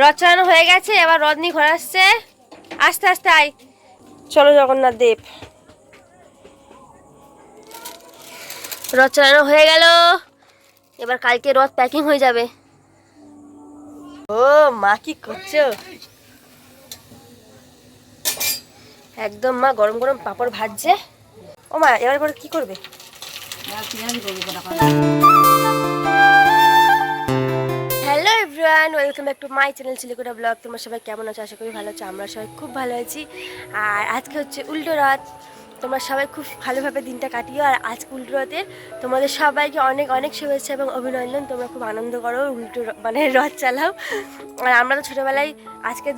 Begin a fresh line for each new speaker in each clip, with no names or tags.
রথ চালানো হয়ে গেছে, এবার রথ নিয়ে ঘোরা আসছে। আস্তে আস্তে আয়, চলো জগন্নাথ দেব। রথ চালানো হয়ে গেল, এবার কালকে রথ প্যাকিং হয়ে যাবে। ও মা কি করছো? একদম মা গরম গরম পাপড় ভাজছে। ও মা এবার পরে কি করবে? Hello everyone, welcome back to my channel Chilikota blog. তোমরা সবাই কেমন আছো? আশা করি ভালো আছো। আমরা সবাই খুব ভালো আছি। আর আজকে হচ্ছে উল্টো রথ। তোমরা সবাই খুব ভালোভাবে দিনটা কাটিও। আর আজকে উল্টো রথের তোমাদের সবাইকে অনেক অনেক শুভেচ্ছা এবং অভিনন্দন। তোমরা খুব আনন্দ করো, উল্টো মানে রথ চালাও। আর আমরা তো ছোটোবেলায় আজকের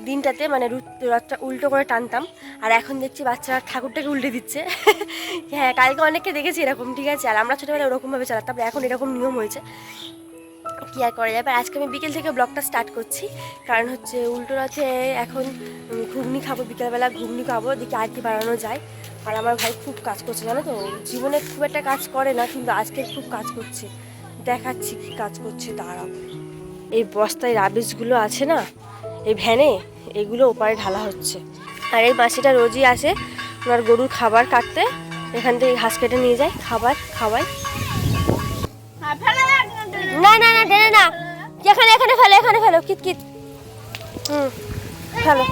দিনটাতে মানে রথটা উল্টো করে টানতাম। আর এখন দেখছি বাচ্চারা ঠাকুরটাকে উল্টে দিচ্ছে। হ্যাঁ, কালকে অনেককে দেখেছি এরকম, ঠিক আছে। আর আমরা ছোটোবেলায় ওরকমভাবে চালাতাম, এখন এরকম নিয়ম হয়েছে, কী আর করা যাবে। আজকে আমি বিকেল থেকে ব্লগটা স্টার্ট করছি, কারণ হচ্ছে উল্টো রথে এখন ঘুগনি খাবো, বিকেলবেলা ঘুগনি খাবো, দেখি আর কি বানানো যায়। আর আমার ভাই খুব কাজ করছে, জানো তো, জীবনে খুব একটা কাজ করে না, কিন্তু আজকে খুব কাজ করছে। দেখাচ্ছি কী কাজ করছে, দাঁড়াও। এই বস্তায় রাবিশগুলো আছে না এই ভ্যানে, এগুলো ওপারে ঢালা হচ্ছে। আর এই মাসিটা রোজই আসে ওনার গরুর খাবার কাটতে, এখান থেকে ঘাস কেটে নিয়ে যায়, খাবার খাওয়াই। না না না টেনে না, এখানে এখানে ফেলো, এখানে ফেলো, কিট ফেলো।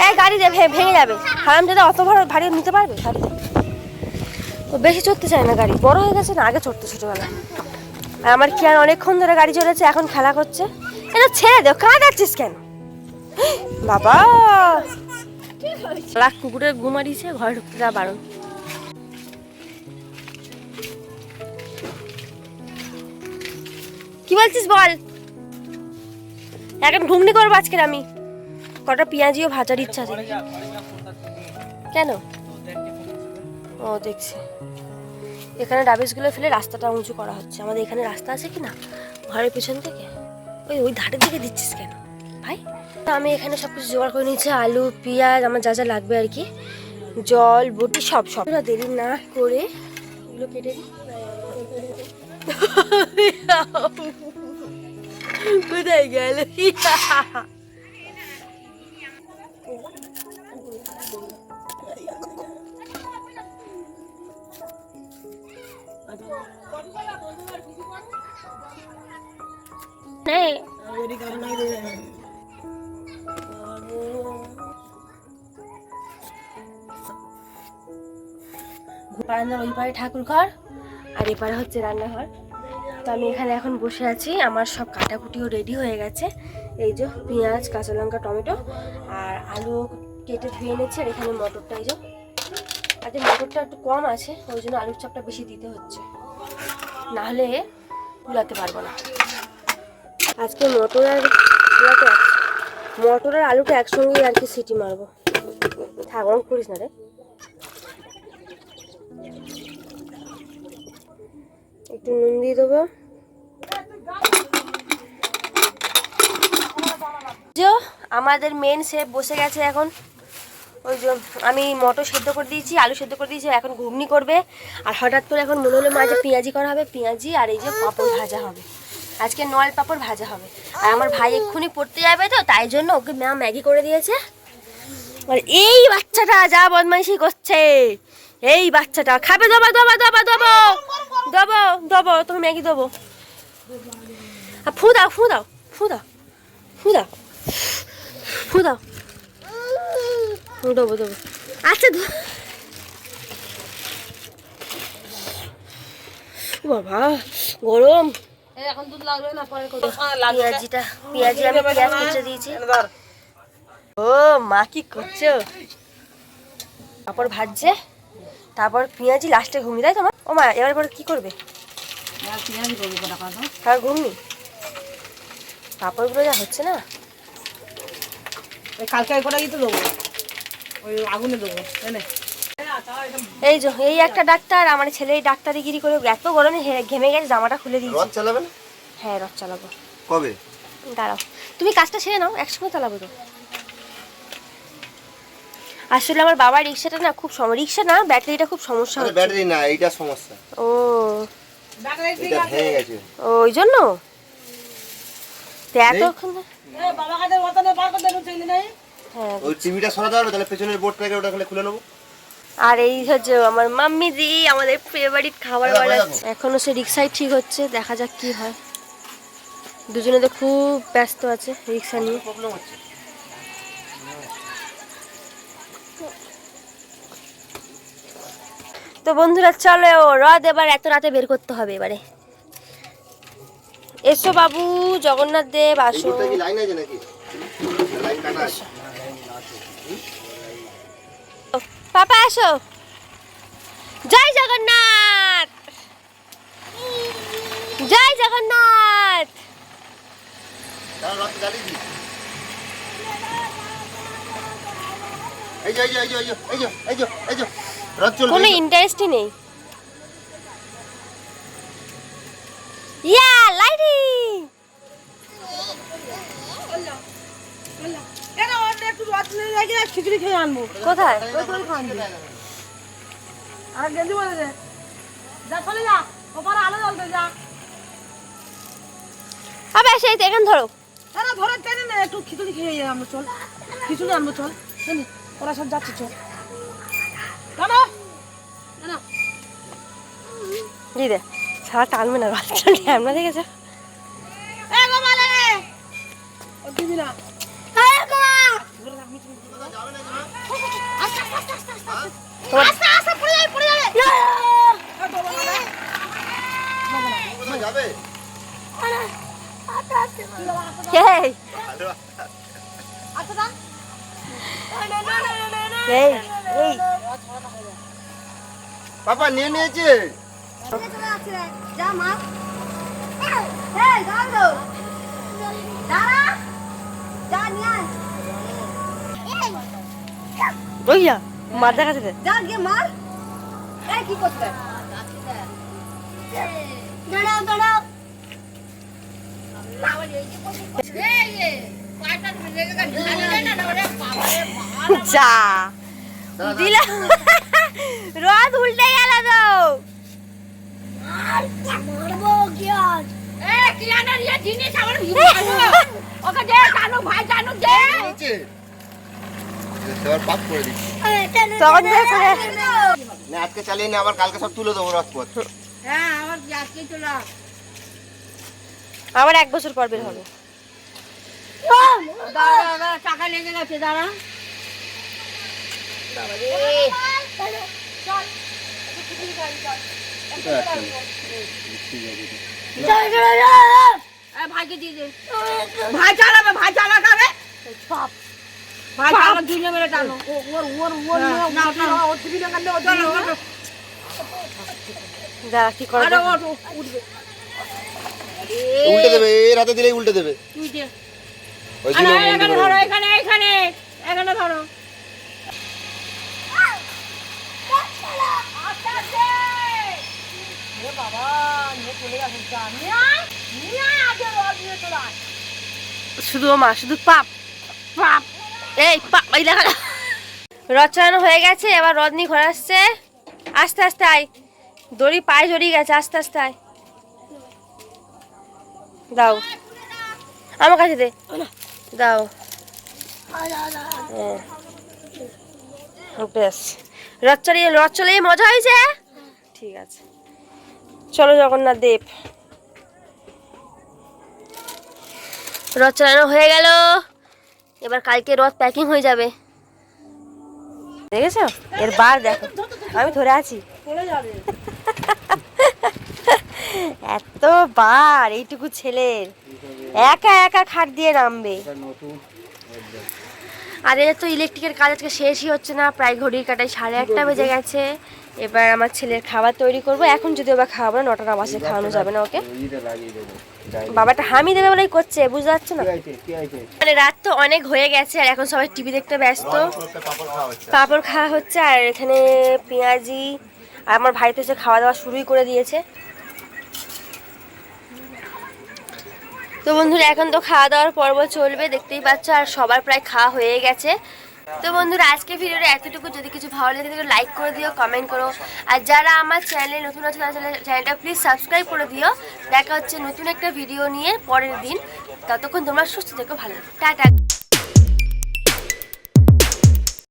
এই গাড়িতে ভেঙে যাবে, হারাম দাদা অত ভারী নিতে পারবে গাড়িতে? ও বেশি চড়তে চায় না, গাড়ি বড় হয়ে গেছে না, আগে চড়তে ছোটোবেলায়। আর আমার কি আর অনেকক্ষণ ধরে গাড়ি চলেছে, এখন খেলা করছে। এটা ছেড়ে দেও, কাঁদাচ্ছিস কেন বাবা? লাখ কুকুরের ঘুমারিছে, ঘরে ঢুকতে যা বারণ। কি বলছিস বল? এখন ঘুগনি করবো আজকের আমি, কটা পেঁয়াজিও ভাজার ইচ্ছা আছে। কেন? ও দেখছি এখানে ডাবিসগুলো ফেলে রাস্তাটা উঁচু করা হচ্ছে। আমাদের এখানে রাস্তা আছে কি না ঘরের পেছন থেকে, ওই ওই ধারের দিকে দিচ্ছিস কেন ভাই? আমি এখানে সব কিছু জোগাড় করে নিয়েছি, আলু পেঁয়াজ আমার যা যা লাগবে আর কি, জল বটি সব সব। দেরি না করে এগুলো কেটে দিই। কোথায় গেল? বারান্দার ওই পারে ঠাকুর ঘর, আর এপারে হচ্ছে রান্নাঘর। তো আমি এখানে এখন বসে আছি, আমার সব কাটাকুটিও রেডি হয়ে গেছে। এই যে পেঁয়াজ, কাঁচা লঙ্কা, টমেটো আর আলু কেটে ধুয়ে এনেছি। আর এখানে মটরটা, এই যে আজকে মটরটা একটু কম আছে, ওই জন্য আলুর চাপটা বেশি দিতে হচ্ছে, নাহলে কুলাতে পারবো না। আজকে মটর আর আলুটা একসঙ্গেই আর কি সিটি মারবো। থাক, অঙ্ক করিস না রে। একটু নুন দিয়ে দেবো। আমাদের মেন শেফ বসে গেছে এখন। ওই যে আমি মটর সেদ্ধ করে দিয়েছি, আলু সেদ্ধ করে দিয়েছি, এখন ঘুগনি করবে। আর হঠাৎ করে এখন মনে হলো মাঝে পেঁয়াজি করা হবে, পেঁয়াজি আর এই যে পাঁপড় ভাজা হবে। আজকে নল পাঁপড় ভাজা হবে। আর আমার ভাই এক্ষুনি পড়তে যাবে, তো তাই জন্য ওকে মা ম্যাগি করে দিয়েছে। আর এই বাচ্চাটা যা বদমাইশি করছে, এই বাচ্চাটা খাবে। দেবো দেবো দেবো দেবো দেবো দেবো, তুমি ম্যাগি দেবো। ফু দাও ফু দাও ফু দাও ফু দাও ফু দাও, দেবো দেবো। আচ্ছা বাবা গরম, এখন দুধ লাগবে না, পরে পেঁয়াজি আমি পেঁয়াজ কুচে দিয়েছি। ও মা কি করছো? পাঁপড় ভাজছে, তারপর পেঁয়াজি, লাস্টে ঘুগনি, তাই তোমার? ও মা এবার পরে কি করবে? হ্যাঁ ঘুগনি, পাঁপড়গুলো যা হচ্ছে না।
কালকে করে তো দেবো, ওই আগুনে দেবো।
এই যে এই একটা ডাক্তার, আমার ছেলে এই ডাক্তারিগিরি করে এত গরমে ঘেমে গেছে, জামাটা খুলে দিয়েছি।
রথ চালাবেন?
হ্যাঁ রথ চালাবো।
কবে?
দাঁড়াও, তুমি কাজটা সেরে নাও, একসঙ্গে চালাবো তো। আসলে আমার বাবার রিক্সাটা না খুব রিক্সা না, ব্যাটারিটা খুব সমস্যা হচ্ছে।
ব্যাটারি না, এইটা সমস্যা।
ও
এটা ভেঙে গেছে।
ওই জন্য তো এতক্ষণ
বাবা কাছে ওখানে পার করতে ঢুকছিলি নাই
হ্যাঁ।
ওই চিমিটা সরা দাও না, তাহলে পেছনের বোর্ডটাকে ওটা খালি খুলে নেবো।
আর এই হচ্ছে আমার মাম্মি দি আমাদের ফেভারিট খাবার বানাচ্ছে। এখনো সে রিক্সায় ঠিক হচ্ছে, দেখা যাক কি হয়। দুজনে তো খুব ব্যস্ত আছে রিক্সা নিয়ে।
প্রবলেম হচ্ছে।
তো বন্ধুরা চলো রথ এবার এত রাতে বের করতে হবে এবারে। এসো বাবু, জগন্নাথ দেব
এই
আসো।
বোর্ডটা কি লাইন আছে নাকি? লাইন কাটা আছে।
পাপা আসো। জয় জগন্নাথ, জয় জগন্নাথ।
দাঁড়া, রথ জ্বালিয়ে দিই। এই যে, এই যে, এই যে, এই যে, এই যে, এই যে, এই যে, রথ চলবে,
কোনো
এই যে।
ইন্টারেস্টই নেই। ইয়া লাইটিং।
কেন ওর একটু রথ নিয়ে যাই আর খিচুড়ি খেয়ে আনবো
কোথায়?
ওই তোর খাওয়ান দে আর গেঞ্জি বলে দে যা চলে যা ওপারে আলো জ্বলতে যা
আবে সেই তো এখান ধরো।
তারা ধরে টেনে না একটু খিচুড়ি খেয়ে যাই আমরা চল খিচুড়ি আনবো চল চলি ওরা সব যাচ্ছে চল জানো জানো
দিদে ছাড়া টানবে না, বাচ্চা ক্যামেরা দেখেছো?
এ বাবা লাগে ও দিবি না
কোথায় যাবে?
এই, এই, এই।
পাপা নিয়ে নিয়েছে।
ওইয়া মার দেখা যেতে।
যা গিয়ে মার এই কি করতে দাঁড়াও দাঁড়াও
যা দিলা, রথ উল্টে গেল তো।
নিয়েছে। এবার পাক করে দিচ্ছি।
তখন দেখো
না, আজকে চালিয়ে নি, আবার কালকে সব তুলে দেবো রথপথ।
হ্যাঁ আমার আজকে চলে
আবার 1 বছর পর বের হবে।
দাঁড়া টাকা লেগে গেছে দাঁড়া ভাইকে দিয়ে দে ভাই চালাবে ভাই চালাবে ভাই চালা দুইটা মেরে টানো ওর ওর ওর না ওর টিভি না কাটলে ও চলো
দাঁড়া কি করে
আরে ও উঠবে
উল্টে দেবে, এর হাতে দিলেই উল্টে দেবে।
তুই দে
ওই জন্য
আরে
বন্ধ
এখানে
করে
ধরো
দিই।
এখানে এখানে এখানে ধরো
শুধু ও মা শুধু পাপ পাপ। এই পাপ এই দেখা রথ চালানো হয়ে গেছে, এবার রথ নিয়ে ঘরে আসছে। আস্তে আস্তে আয়, দড়ি পায়ে জড়িয়ে গেছে, আস্তে আস্তে আয়। দাও আমার কাছে দে, দাও। হ্যাঁ। বেশ, রথ চালিয়ে মজা হয়েছে। ঠিক আছে, চলো জগন্নাথ দেব। রথ চালানো হয়ে গেল, এবার কালকে রথ প্যাকিং হয়ে যাবে। দেখেছো এর বার দেখো, আমি ধরে আছি।
চলে যাবে
এত বার এইটুকু ছেলের, একা একা খাট দিয়ে নামবে। আর এর তো ইলেকট্রিকের কাজ আজকে শেষই হচ্ছে না, প্রায় ঘড়ির কাটায় 1:30 বেজে গেছে। এবার আমার ছেলের খাবার তৈরি করব। এখন যদি ওবা খাওয়াবো না, 9টা না বাজে খাওয়ানো যাবে না ওকে। বাবাটা হামি দেবে বলেই করছে, বুঝতে পারছো না? মানে রাত তো অনেক হয়ে গেছে আর এখন সবাই টিভি দেখতে ব্যস্ত।
পাপড় খাওয়া হচ্ছে।
পাঁপড় খাওয়া হচ্ছে আর এখানে পেঁয়াজি আর আমার ভাই তো এসে খাওয়া দাওয়া শুরুই করে দিয়েছে। তো বন্ধুরা এখন তো খাওয়া দাওয়ার পর্ব চলবে, দেখতেই পাচ্ছ। আর সবার প্রায় খাওয়া হয়ে গেছে। তো বন্ধুরা আজকে ভিডিওটা এতটুকু, যদি কিছু ভালো লেগে থাকে লাইক করে দিও, কমেন্ট করো। আর যারা আমার চ্যানেলে নতুন আছে তারা চ্যানেলটা প্লিজ সাবস্ক্রাইব করে দিও। দেখা হচ্ছে নতুন একটা ভিডিও নিয়ে পরের দিন। ততক্ষণ তোমরা সুস্থ থেকো, ভালো থেকো। টাটা।